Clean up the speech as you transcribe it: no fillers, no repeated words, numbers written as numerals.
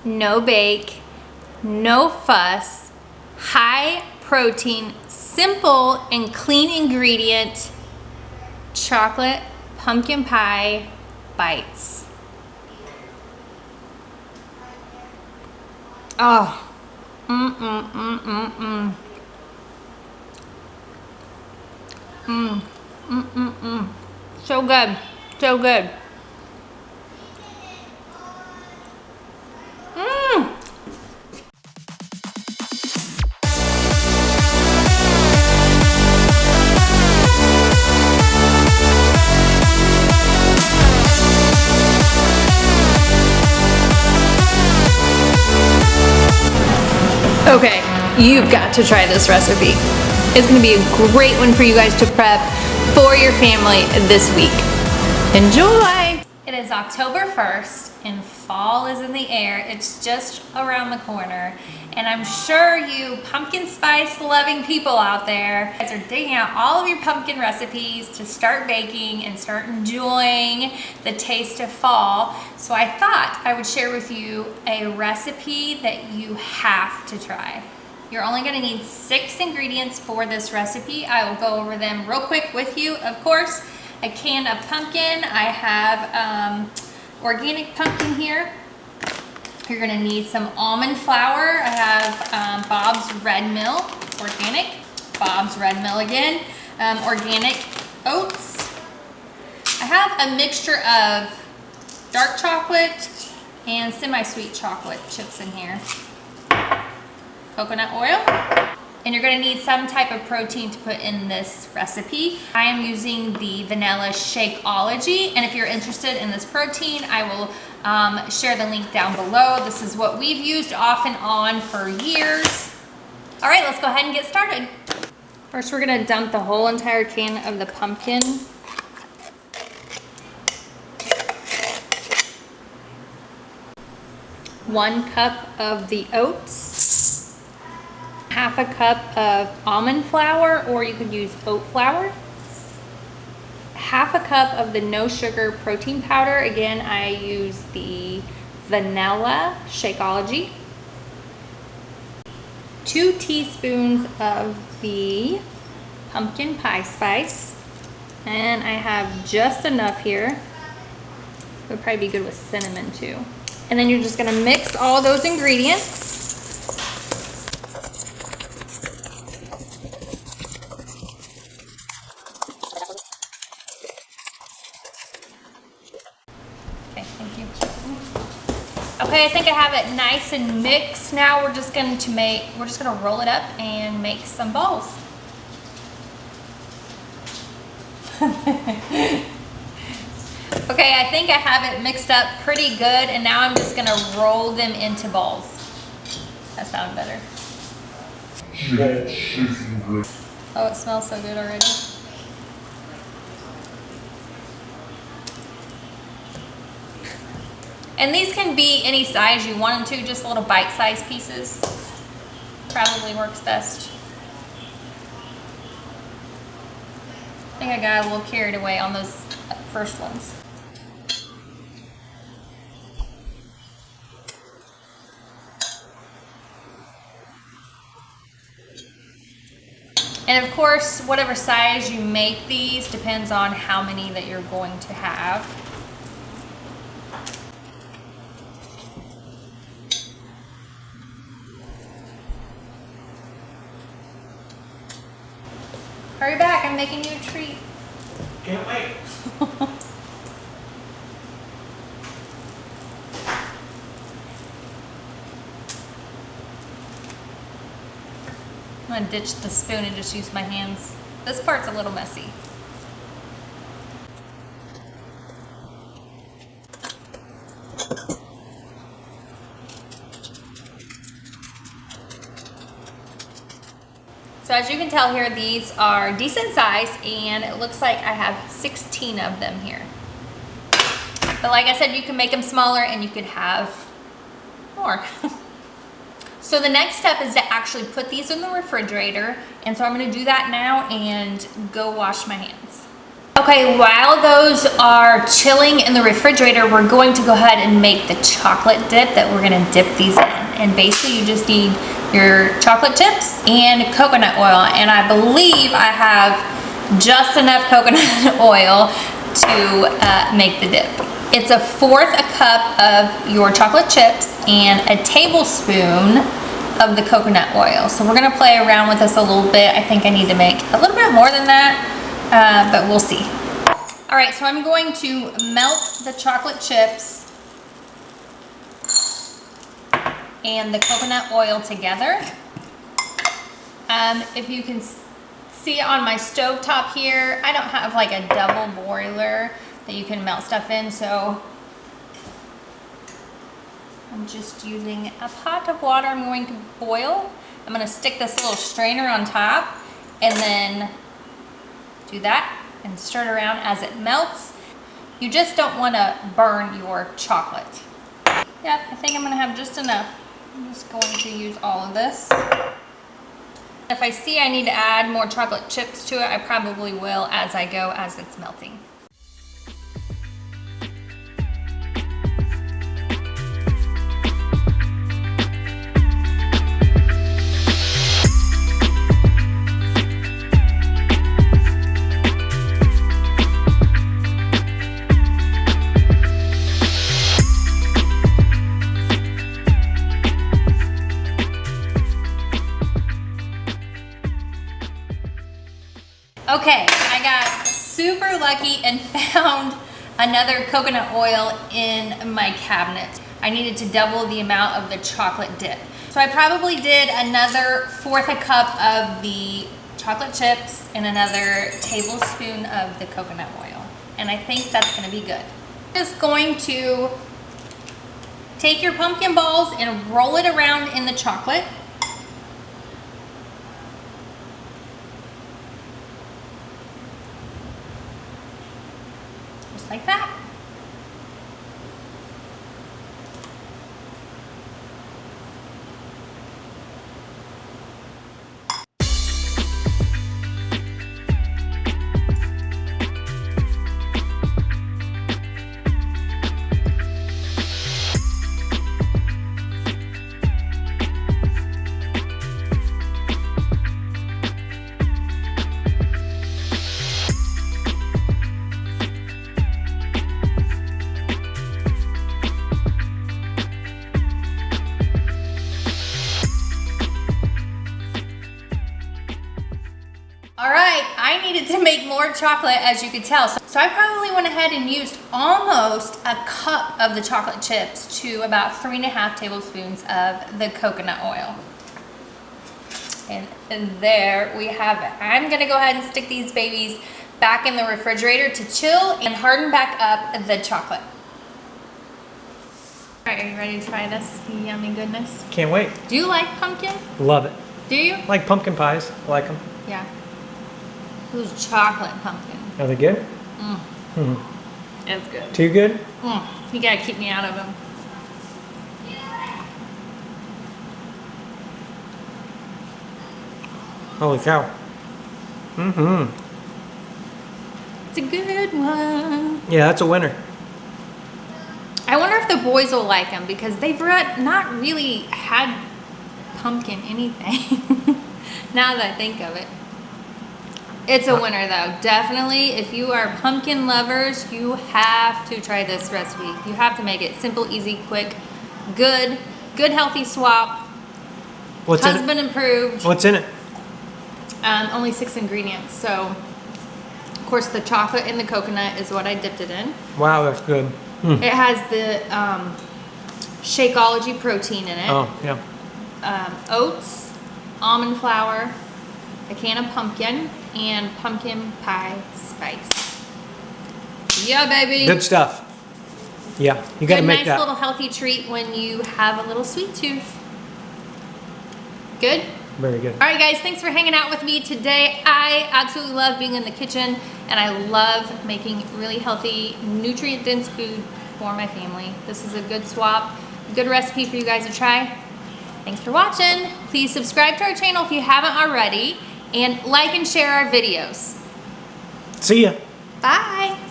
no bake, no fuss, high protein, simple and clean ingredient chocolate pumpkin pie bites. Oh, so good, so good. Okay, you've got to try this recipe. It's gonna be a great one for you guys to prep for your family this week. Enjoy! It is October 1st and fall is in the air. It's just around the corner. And I'm sure you pumpkin spice loving people out there guys are digging out all of your pumpkin recipes to start baking and start enjoying the taste of fall. So I thought I would share with you a recipe that you have to try. You're only gonna need 6 ingredients for this recipe. I will go over them real quick with you. Of course, a can of pumpkin. I have organic pumpkin here. You're gonna need some almond flour. I have Bob's Red Mill, organic. Bob's Red Mill again. Organic oats. I have a mixture of dark chocolate and semi-sweet chocolate chips in here. Coconut oil. And you're gonna need some type of protein to put in this recipe. I am using the vanilla Shakeology, and if you're interested in this protein, I will share the link down below. This is what we've used off and on for years. All right, let's go ahead and get started. First, we're gonna dump the whole entire can of the pumpkin. One cup of the oats. Half a cup of almond flour, or you could use oat flour. Half a cup of the no sugar protein powder. Again, I use the vanilla Shakeology. 2 teaspoons of the pumpkin pie spice. And I have just enough here. Would probably be good with cinnamon too. And then you're just gonna mix all those ingredients. Okay, I think I have it nice and mixed. Now we're just gonna roll it up and make some balls. Okay, I think I have it mixed up pretty good, and now I'm just gonna roll them into balls. That sounded better. Oh, it smells so good already. And these can be any size you want them to, just little bite-sized pieces. Probably works best. I think I got a little carried away on those first ones. And of course, whatever size you make these depends on how many that you're going to have. Hurry back, I'm making you a treat. Can't wait. I'm gonna ditch the spoon and just use my hands. This part's a little messy. So as you can tell here, these are decent size, and it looks like I have 16 of them here. But like I said, you can make them smaller and you could have more. So the next step is to actually put these in the refrigerator. And so I'm gonna do that now and go wash my hands. Okay, while those are chilling in the refrigerator, we're going to go ahead and make the chocolate dip that we're gonna dip these in. And basically you just need your chocolate chips and coconut oil. And I believe I have just enough coconut oil to make the dip. It's 1/4 cup of your chocolate chips and a tablespoon of the coconut oil. So we're gonna play around with this a little bit. I think I need to make a little bit more than that, but we'll see. All right, so I'm going to melt the chocolate chips and the coconut oil together. If you can see on my stove top here, I don't have like a double boiler that you can melt stuff in, so I'm just using a pot of water I'm going to boil. I'm gonna stick this little strainer on top and then do that and stir it around as it melts. You just don't wanna burn your chocolate. Yep, I think I'm gonna have just enough. I'm just going to use all of this. If I see I need to add more chocolate chips to it, I probably will as I go as it's melting. Okay, I got super lucky and found another coconut oil in my cabinet. I needed to double the amount of the chocolate dip. So I probably did another 1/4 cup of the chocolate chips and another tablespoon of the coconut oil. And I think that's gonna be good. Just going to take your pumpkin balls and roll it around in the chocolate. Like that. All right, I needed to make more chocolate, as you could tell. So I probably went ahead and used almost a cup of the chocolate chips to about 3.5 tablespoons of the coconut oil. And there we have it. I'm gonna go ahead and stick these babies back in the refrigerator to chill and harden back up the chocolate. All right, are you ready to try this yummy goodness? Can't wait. Do you like pumpkin? Love it. Do you? Like pumpkin pies. I like them. Yeah. Those chocolate pumpkin. Are they good? It's good. Too good? You gotta keep me out of them. Holy cow. It's a good one. Yeah, that's a winner. I wonder if the boys will like them because they've not really had pumpkin anything. Now that I think of it. It's a winner though, definitely. If you are pumpkin lovers, you have to try this recipe. You have to make it simple, easy, quick, good healthy swap. What's in it? Husband approved. What's in it? Only 6 ingredients. So, of course, the chocolate and the coconut is what I dipped it in. Wow, that's good. It has the Shakeology protein in it. Oh, yeah. Oats, almond flour, a can of pumpkin, and pumpkin pie spice. Yeah, baby. Good stuff. Yeah, you gotta make nice that. little healthy treat when you have a little sweet tooth. Good? Very good. All right, guys, thanks for hanging out with me today. I absolutely love being in the kitchen, and I love making really healthy, nutrient-dense food for my family. This is a good swap, a good recipe for you guys to try. Thanks for watching. Please subscribe to our channel if you haven't already, and like and share our videos. See ya. Bye.